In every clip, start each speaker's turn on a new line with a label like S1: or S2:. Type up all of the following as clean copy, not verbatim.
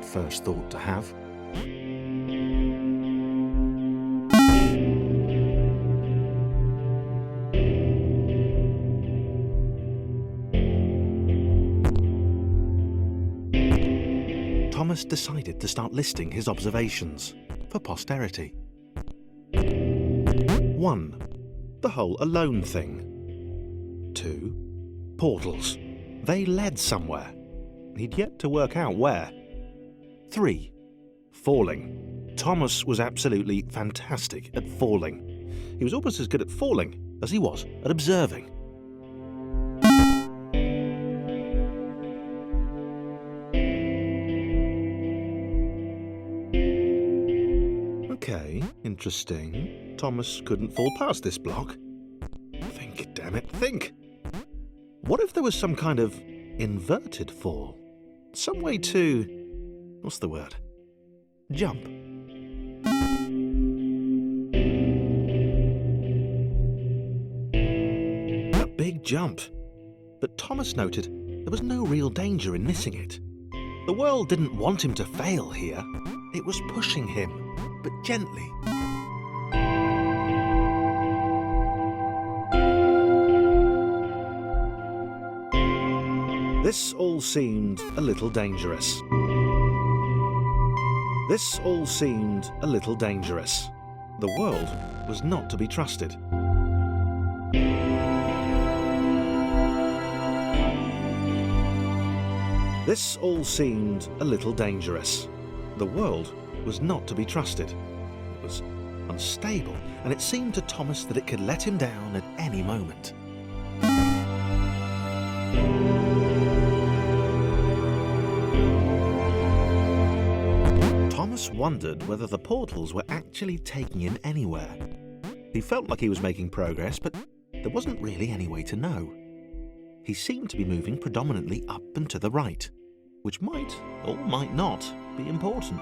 S1: first thought to have. Thomas decided to start listing his observations for posterity. 1. The whole alone thing. 2. Portals. They led somewhere. He'd yet to work out where. 3. Falling. Thomas was absolutely fantastic at falling. He was almost as good at falling as he was at observing. Okay, interesting. Thomas couldn't fall past this block. Think, damn it, think! What if there was some kind of inverted fall? Some way to... what's the word? Jump. A big jump. But Thomas noted there was no real danger in missing it. The world didn't want him to fail here. It was pushing him, but gently. This all seemed a little dangerous. This all seemed a little dangerous. The world was not to be trusted. This all seemed a little dangerous. The world was not to be trusted. It was unstable, and it seemed to Thomas that it could let him down at any moment. Thomas wondered whether the portals were actually taking him anywhere. He felt like he was making progress, but there wasn't really any way to know. He seemed to be moving predominantly up and to the right, which might or might not be important.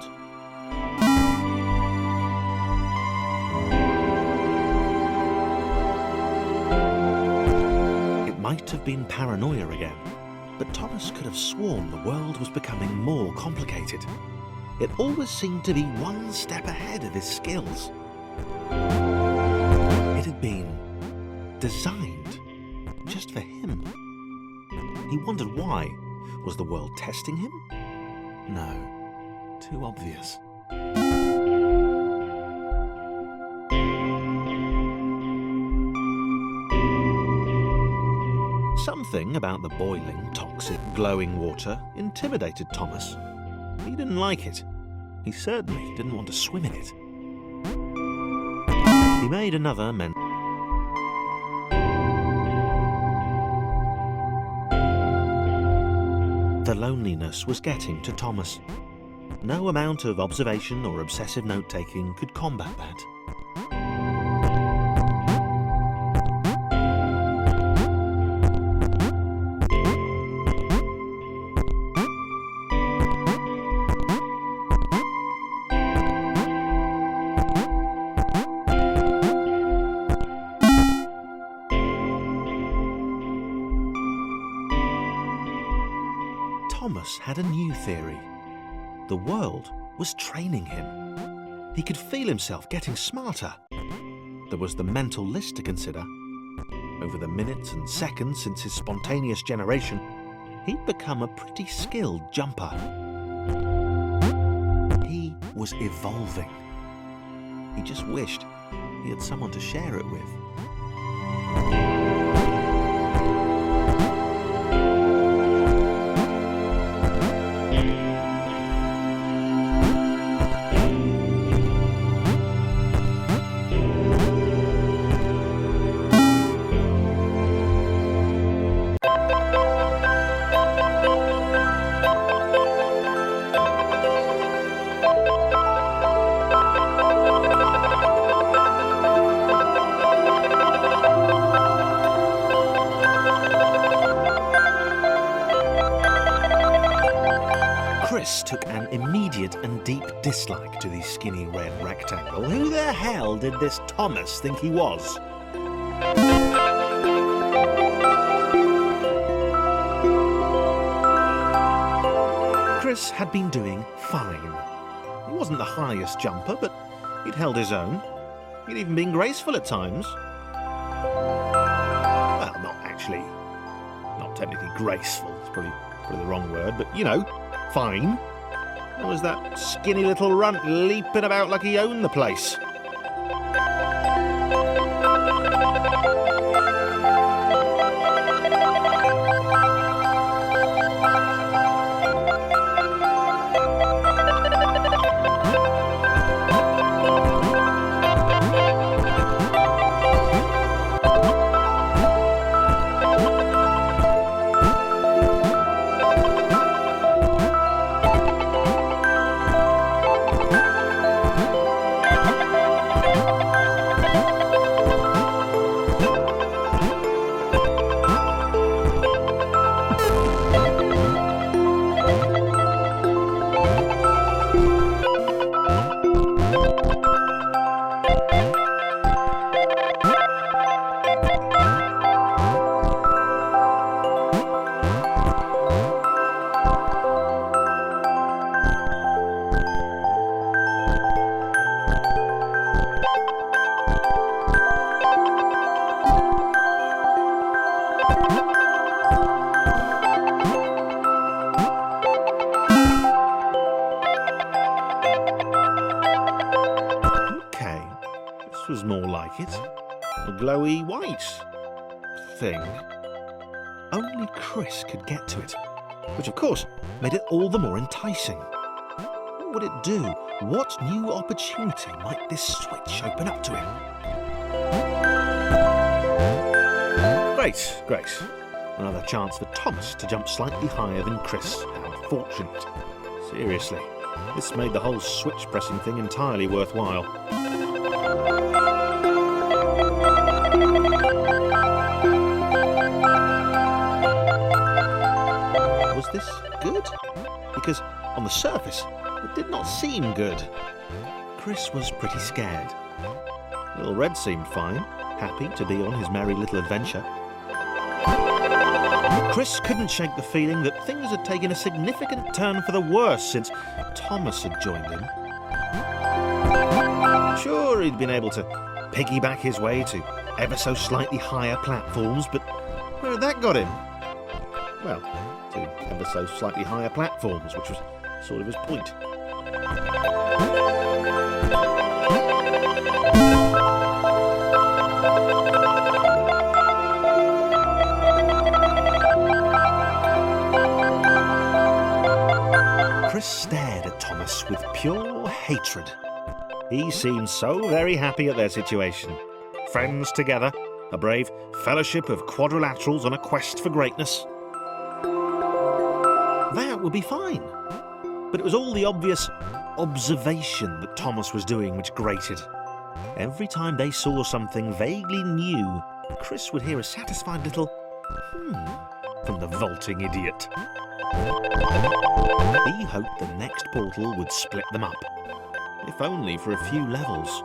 S1: It might have been paranoia again, but Thomas could have sworn the world was becoming more complicated. It always seemed to be one step ahead of his skills. It had been designed just for him. He wondered why. Was the world testing him? No, too obvious. Something about the boiling, toxic, glowing water intimidated Thomas. He didn't like it. He certainly didn't want to swim in it. He made another mental. The loneliness was getting to Thomas. No amount of observation or obsessive note-taking could combat that. Thomas had a new theory. The world was training him. He could feel himself getting smarter. There was the mental list to consider. Over the minutes and seconds since his spontaneous generation, he'd become a pretty skilled jumper. He was evolving. He just wished he had someone to share it with. Took an immediate and deep dislike to the skinny red rectangle. Who the hell did this Thomas think he was? Chris had been doing fine. He wasn't the highest jumper, but he'd held his own. He'd even been graceful at times. Well, not technically graceful, it's probably the wrong word, but you know, fine. There was that skinny little runt leaping about like he owned the place. Was more like it. A glowy white thing. Only Chris could get to it, which of course made it all the more enticing. What would it do? What new opportunity might this switch open up to him? Great. Another chance for Thomas to jump slightly higher than Chris. How fortunate. Seriously, this made the whole switch pressing thing entirely worthwhile. Was this good? Because on the surface, it did not seem good. Chris was pretty scared. Little Red seemed fine, happy to be on his merry little adventure. Chris couldn't shake the feeling that things had taken a significant turn for the worse since Thomas had joined in. Sure, he'd been able to piggyback his way to ever so slightly higher platforms, but where had that got him? Well, to ever so slightly higher platforms, which was sort of his point. Chris stared at Thomas with pure hatred. He seemed so very happy at their situation. Friends together, a brave fellowship of quadrilaterals on a quest for greatness. That would be fine. But it was all the obvious observation that Thomas was doing which grated. Every time they saw something vaguely new, Chris would hear a satisfied little from the vaulting idiot. He hoped the next portal would split them up, if only for a few levels.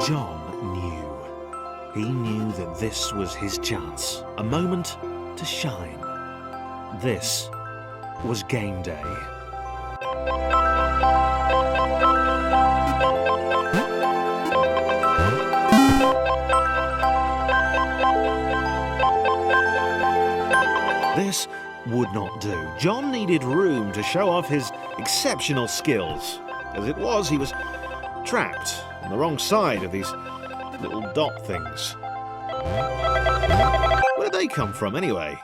S1: John knew. He knew that this was his chance, a moment to shine. This was game day. This would not do. John needed room to show off his exceptional skills. As it was, he was trapped on the wrong side of these little dot things. Where did they come from, anyway?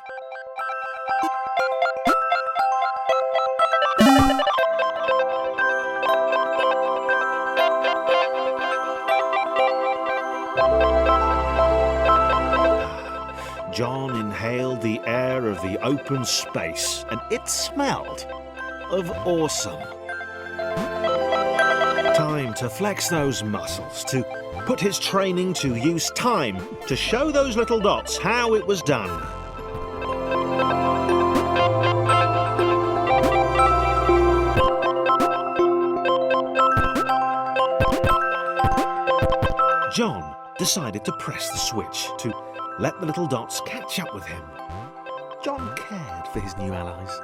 S1: John inhaled the air of the open space, and it smelled of awesome. Time to flex those muscles, to put his training to use, time to show those little dots how it was done. John decided to press the switch to let the little dots catch up with him. John cared for his new allies.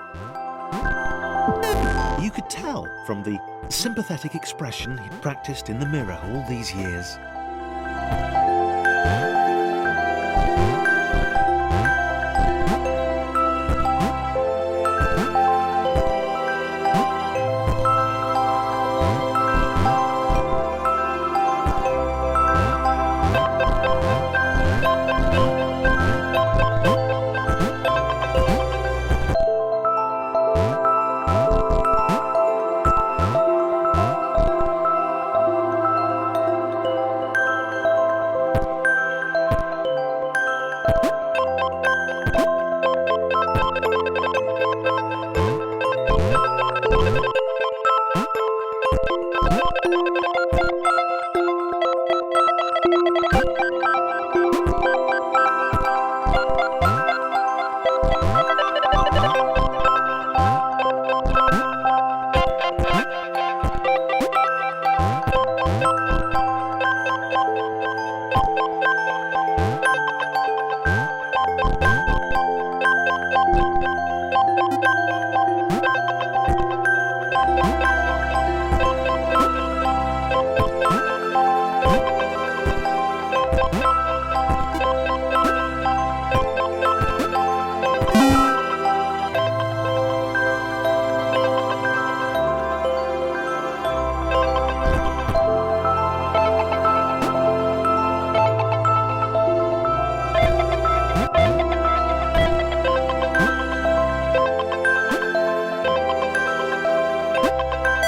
S1: You could tell from the sympathetic expression he'd practiced in the mirror all these years.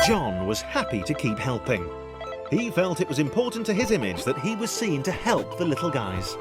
S1: John was happy to keep helping. He felt it was important to his image that he was seen to help the little guys.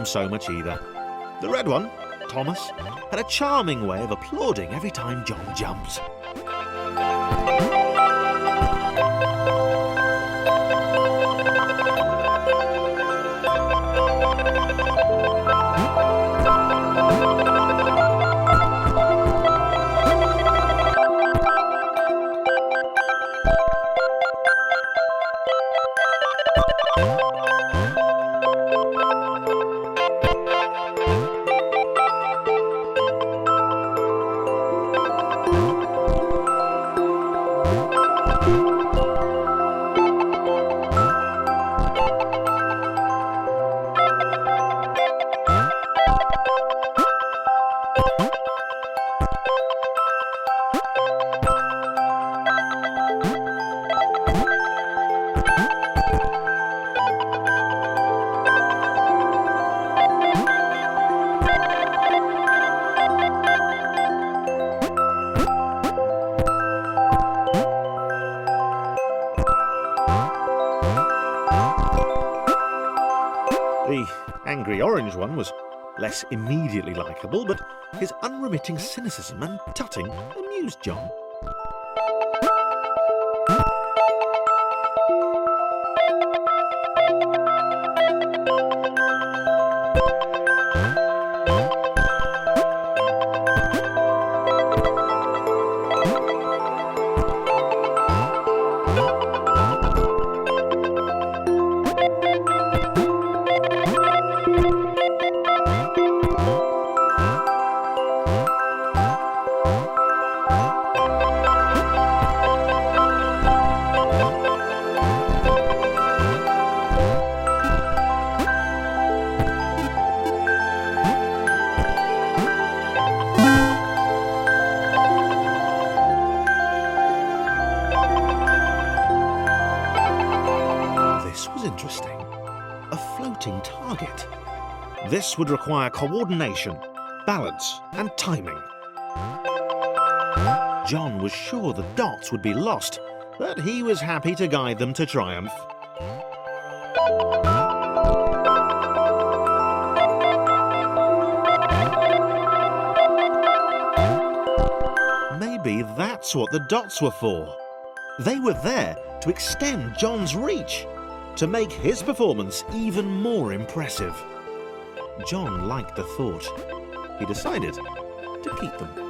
S1: So much either. The red one Thomas, had a charming way of applauding every time John jumped. The angry orange one was less immediately likeable, but his unremitting cynicism and tutting amused John. Interesting. A floating target. This would require coordination, balance, and timing. John was sure the dots would be lost, but he was happy to guide them to triumph. Maybe that's what the dots were for. They were there to extend John's reach, to make his performance even more impressive. John liked the thought. He decided to keep them.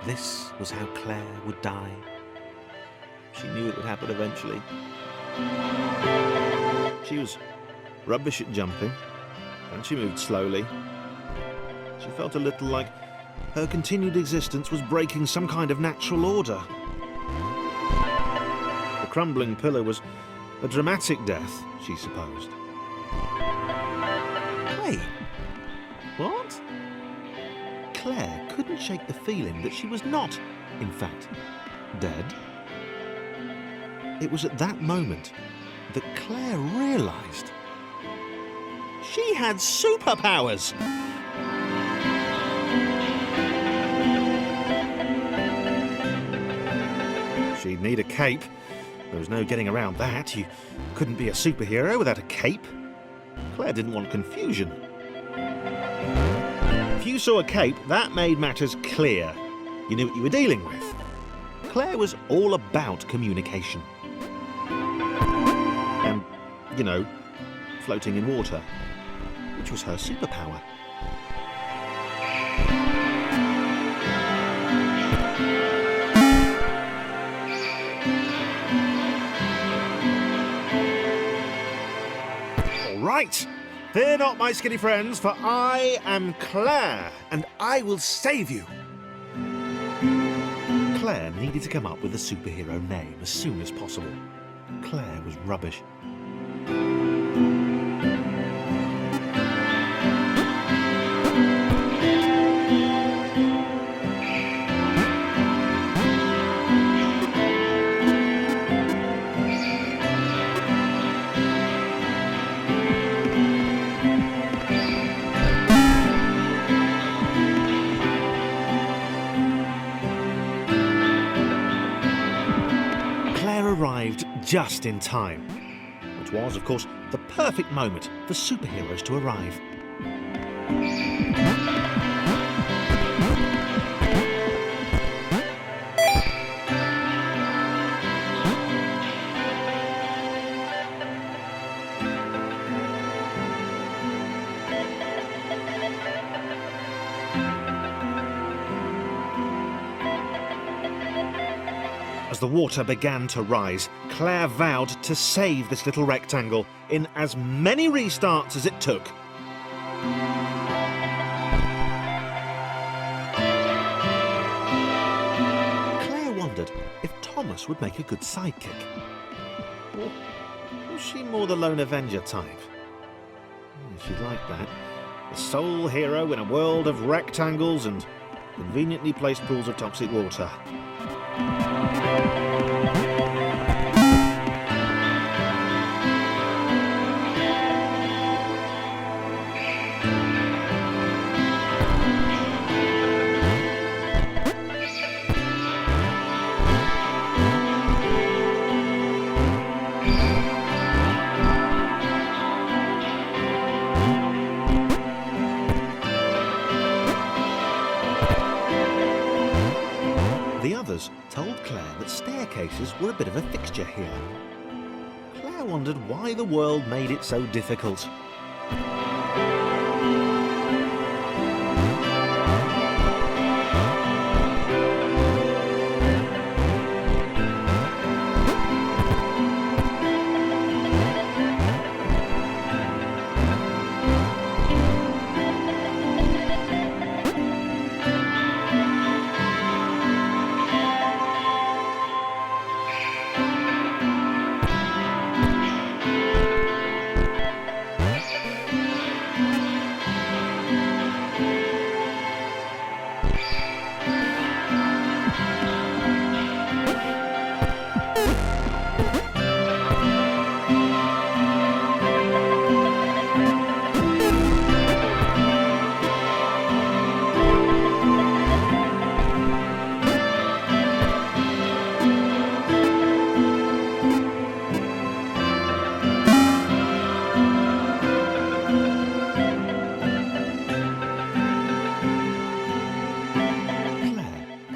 S1: This was how Claire would die. She knew it would happen eventually. She was rubbish at jumping, and she moved slowly. She felt a little like her continued existence was breaking some kind of natural order. The crumbling pillar was a dramatic death, she supposed. Wait, what? Claire couldn't shake the feeling that she was not, in fact, dead. It was at that moment that Claire realised she had superpowers. She'd need a cape. There was no getting around that. You couldn't be a superhero without a cape. Claire didn't want confusion. If you saw a cape, that made matters clear. You knew what you were dealing with. Claire was all about communication. And, you know, floating in water, which was her superpower. All right. Fear not, my skinny friends, for I am Claire, and I will save you. Claire needed to come up with a superhero name as soon as possible. Claire was rubbish. just in time, which was, of course, the perfect moment for superheroes to arrive. As the water began to rise, Claire vowed to save this little rectangle in as many restarts as it took. Claire wondered if Thomas would make a good sidekick. Or was she more the lone Avenger type? She'd like that. The sole hero in a world of rectangles and conveniently placed pools of toxic water. The others told Claire that staircases were a bit of a fixture here. Claire wondered why the world made it so difficult.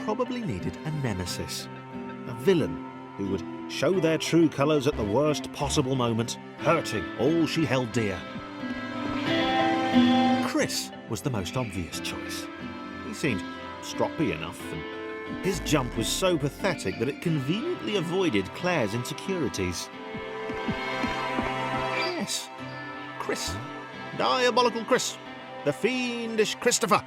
S1: Probably needed a nemesis, a villain who would show their true colours at the worst possible moment, hurting all she held dear. Chris was the most obvious choice. He seemed stroppy enough, and his jump was so pathetic that it conveniently avoided Claire's insecurities. Yes, Chris. Diabolical Chris. The fiendish Christopher.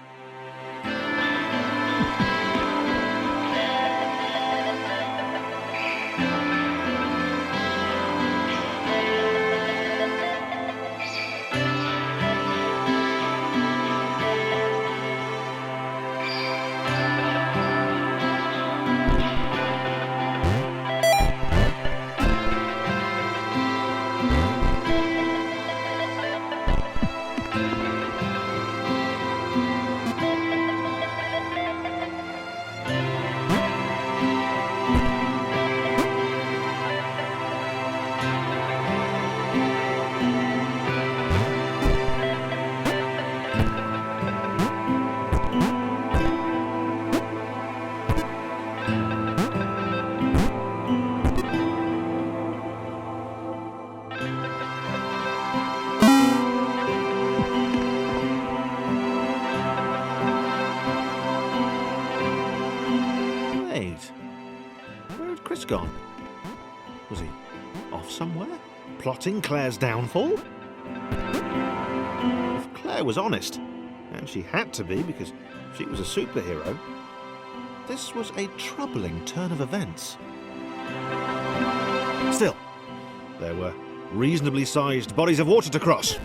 S1: Where had Chris gone? Was he off somewhere, plotting Claire's downfall? If Claire was honest, and she had to be because she was a superhero, this was a troubling turn of events. Still, there were reasonably sized bodies of water to cross.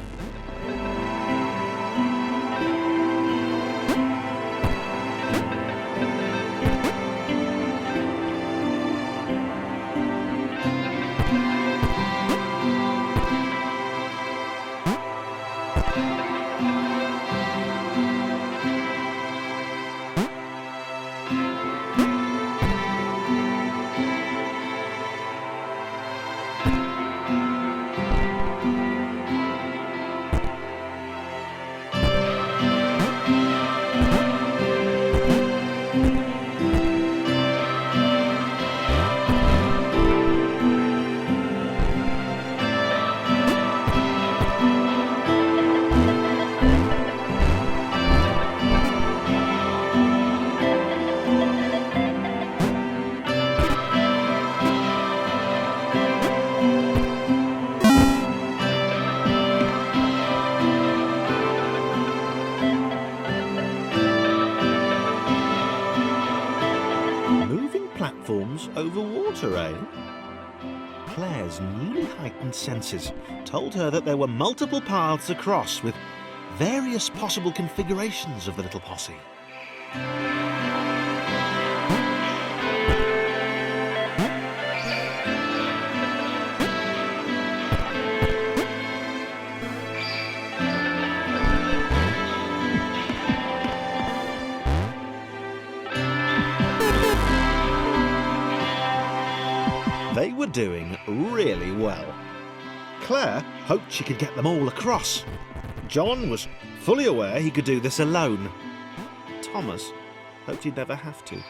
S1: water, eh? Claire's newly heightened senses told her that there were multiple paths across with various possible configurations of the little posse. They were doing really well. Claire hoped she could get them all across. John was fully aware he could do this alone. Thomas hoped he'd never have to.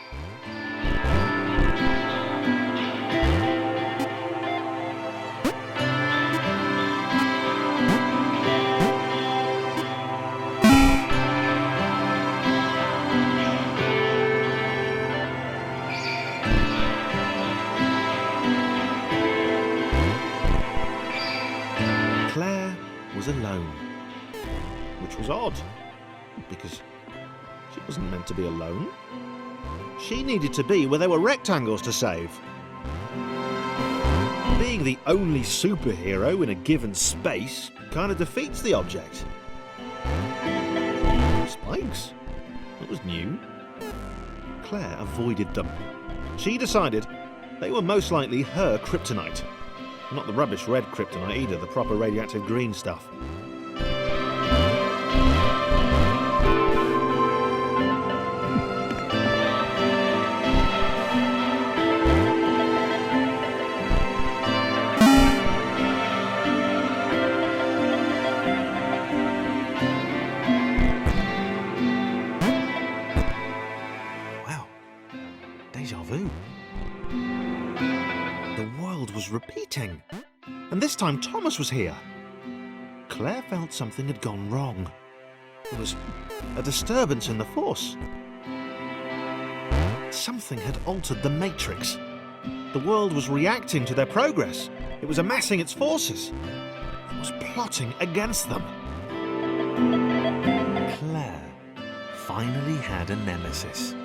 S1: Claire was alone, which was odd, because she wasn't meant to be alone. She needed to be where there were rectangles to save. Being the only superhero in a given space kind of defeats the object. Spikes? That was new. Claire avoided them. She decided they were most likely her kryptonite. Not the rubbish red kryptonite either, the proper radioactive green stuff. Wow, déjà vu. The world was repeating, and this time Thomas was here. Claire felt something had gone wrong. There was a disturbance in the force. Something had altered the matrix. The world was reacting to their progress. It was amassing its forces. It was plotting against them. Claire finally had a nemesis.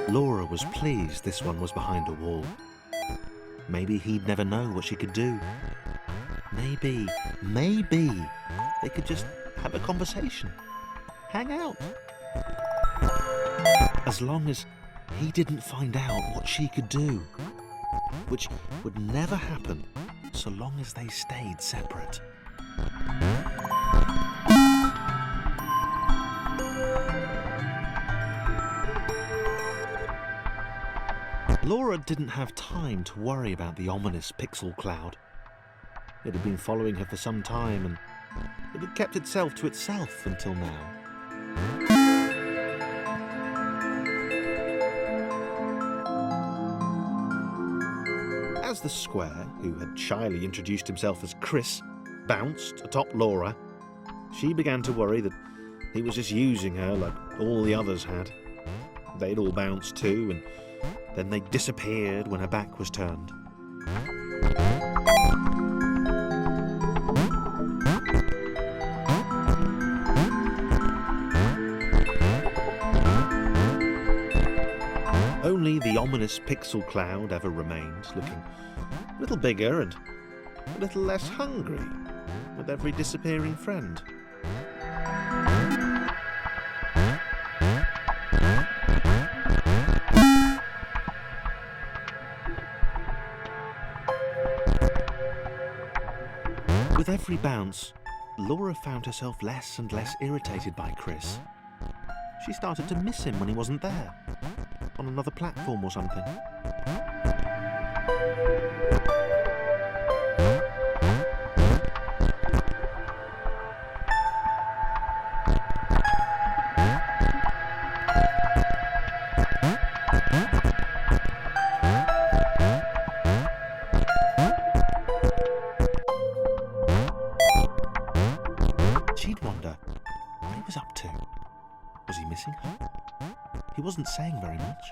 S1: Laura was pleased this one was behind a wall. maybe he'd never know what she could do. Maybe they could just have a conversation, hang out. As long as he didn't find out what she could do, which would never happen so long as they stayed separate. Laura didn't have time to worry about the ominous pixel cloud. It had been following her for some time, and it had kept itself to itself until now. As the square, who had shyly introduced himself as Chris, bounced atop Laura, she began to worry that he was just using her like all the others had. They'd all bounced too, and then they disappeared when her back was turned. Only the ominous pixel cloud ever remained, looking a little bigger and a little less hungry with every disappearing friend. With every bounce, Laura found herself less and less irritated by Chris. She started to miss him when he wasn't there, on another platform or something. She'd wonder what he was up to. Was he missing her? He wasn't saying very much.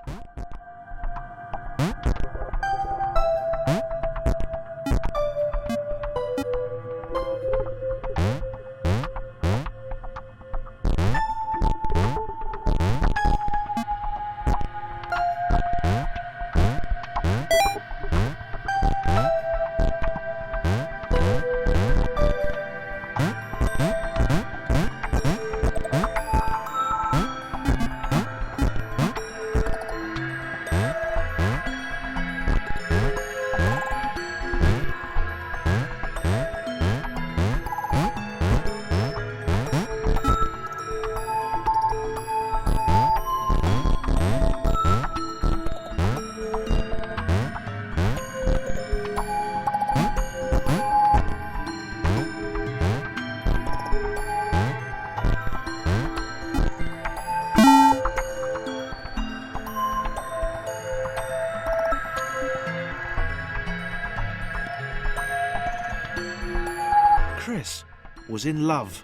S1: Chris was in love.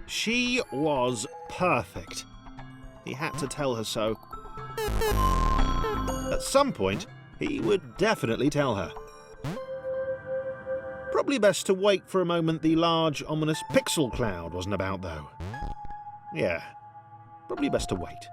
S1: She was perfect. He had to tell her so. At some point, he would definitely tell her. Probably best to wait for a moment the large, ominous pixel cloud wasn't about, though. Yeah, probably best to wait.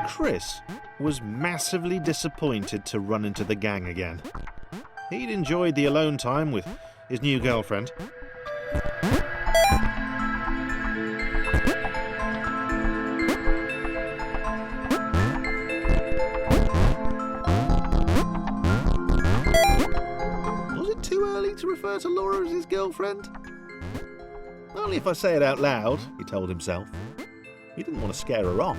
S1: Chris was massively disappointed to run into the gang again. He'd enjoyed the alone time with his new girlfriend. Was it too early to refer to Laura as his girlfriend? Only if I say it out loud, he told himself. He didn't want to scare her off.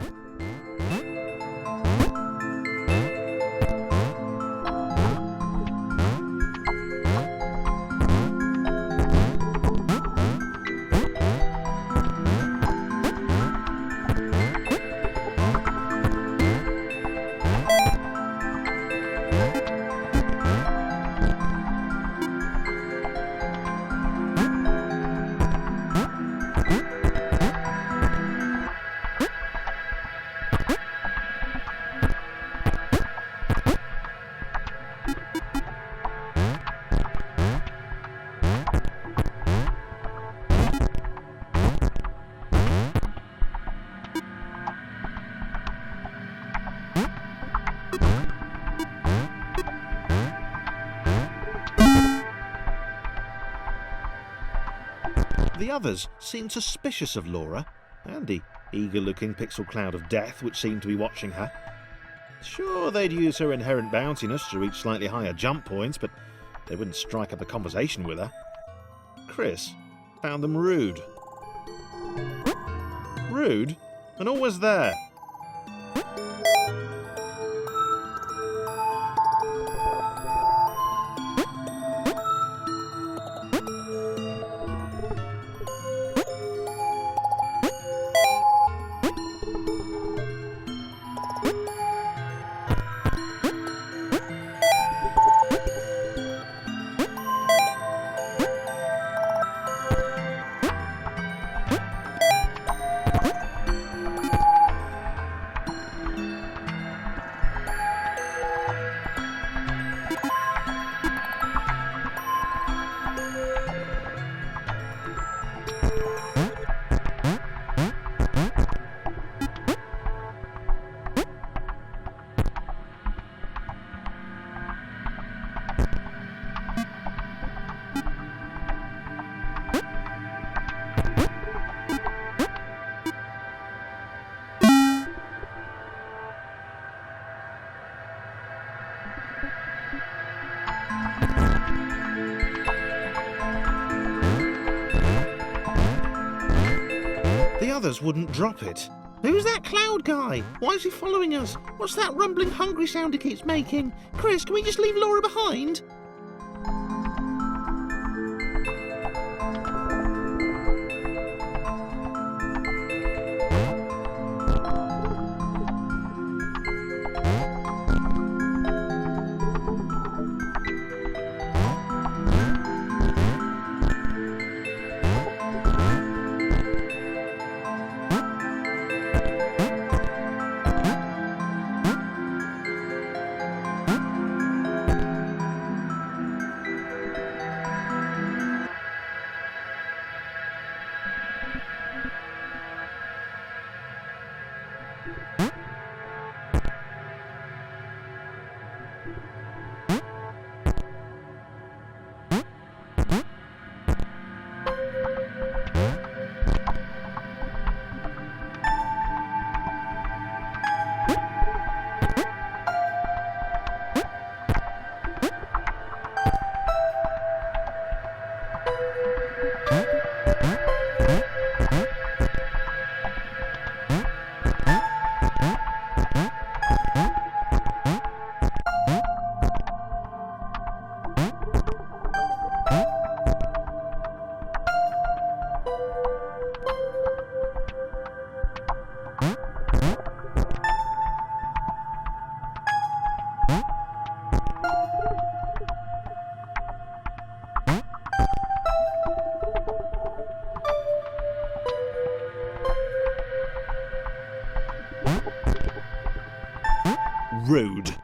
S1: The others seemed suspicious of Laura and the eager-looking pixel cloud of death which seemed to be watching her. Sure, they'd use her inherent bounciness to reach slightly higher jump points, but they wouldn't strike up a conversation with her. Chris found them rude. Rude? And always there. The others wouldn't drop it. Who's that cloud guy? Why is he following us? What's that rumbling hungry sound he keeps making? Chris, can we just leave Laura behind? Rude.